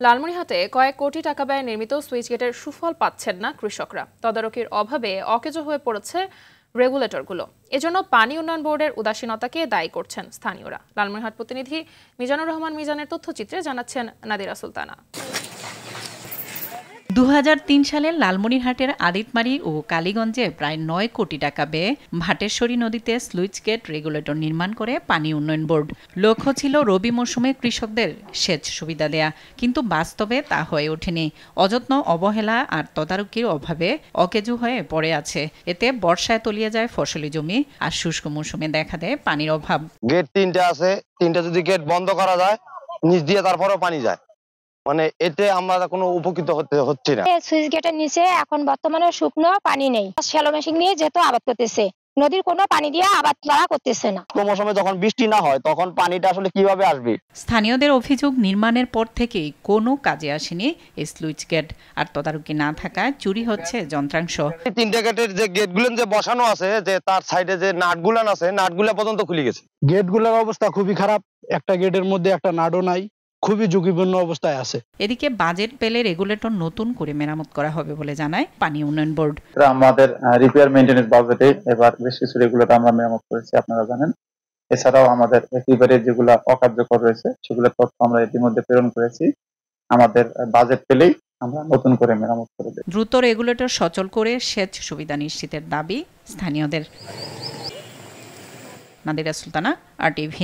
লালমনিরহাটে কয়েক কোটি টাকা ব্যয়ে নির্মিত সুইচ গেটের সুফল পাচ্ছেন না কৃষকরা। তদারকির অভাবে অকেজো হয়ে পড়েছে রেগুলেটরগুলো। এজন্য পানি উন্নয়ন বোর্ডের উদাসীনতাকে দায়ী করছেন স্থানীয়রা। লালমনিরহাট প্রতিনিধি মিজানুর রহমান মিজানের তথ্যচিত্রে জানাচ্ছেন নাদিরা সুলতানা। 2003 সালে লালমনিরহাটের আদিতমারি ও কালীগঞ্জে প্রায় 9 কোটি টাকা ব্যয়ে ভাটেশ্বরী নদীতে স্লুইস গেট রেগুলেটর নির্মাণ করে পানি উন্নয়ন বোর্ড। লক্ষ্য ছিল রবি মৌসুমে কৃষকদের সেচ সুবিধা দেয়া, কিন্তু বাস্তবে তা হয়ে ওঠেনি। অযত্ন, অবহেলা আর তদারকির অভাবে অকেজো হয়ে পড়ে আছে। এতে বর্ষায় তলিয়ে যায় ফসলি জমি আর শুষ্ক মৌসুমে দেখা দেয় পানির অভাব। গেট 3টা আছে, 3টা যদি গেট বন্ধ করা যায় নিচ দিয়ে তারপরেও পানি যায়, মানে এতে আমরা কোনো উপকৃত হচ্ছে না। সুইচ গেটের নিচে এখন বর্তমানে শুকনো পানি নেই, শ্যালো মেশিন নিয়ে যেহেতু আবাদ করতেছে, নদীর কোনো পানি দিয়ে আবাদ করা করতেছে না। মৌসুমে যখন বৃষ্টি না হয় তখন পানিটা আসলে কিভাবে আসবে? স্থানীয়দের অভিযোগ, নির্মাণের পর থেকেই কোনো কাজে আসেনি এই স্লুইস গেট, আর তদারকি না থাকায় চুরি হচ্ছে যন্ত্রাংশ। 3টে গেটের যে গেটগুলো যে বসানো আছে, যে তার সাইডে যে নাটগুলো আছে, নাটগুলো পর্যন্ত খুলে গেছে। গেটগুলোর অবস্থা খুবই খারাপ, একটা গেটের মধ্যে একটা নাটও নাই, খুবই ঝুঁকিপূর্ণ অবস্থায় আছে। এদিকে বাজেট পেলে রেগুলেটর নতুন করে মেরামত করা হবে বলে জানায় পানি উন্নয়ন বোর্ড। আমাদের রিপেয়ার মেইনটেনেন্স বাজেটে এবার বেশ কিছু রেগুলেটর আমরা মেরামত করেছি, আপনারা জানেন। এছাড়াও আমাদের একেবারে যেগুলো অকার্যকর রয়েছে সেগুলোর তথ্য আমরা ইতিমধ্যে প্রেরণ করেছি। আমাদের বাজেট পেলেই আমরা নতুন করে মেরামত করে দেব। দ্রুত রেগুলেটর সচল করে সেচ সুবিধা নিশ্চিতের দাবি স্থানীয়দের। নাদিরা সুলতানা, RTV।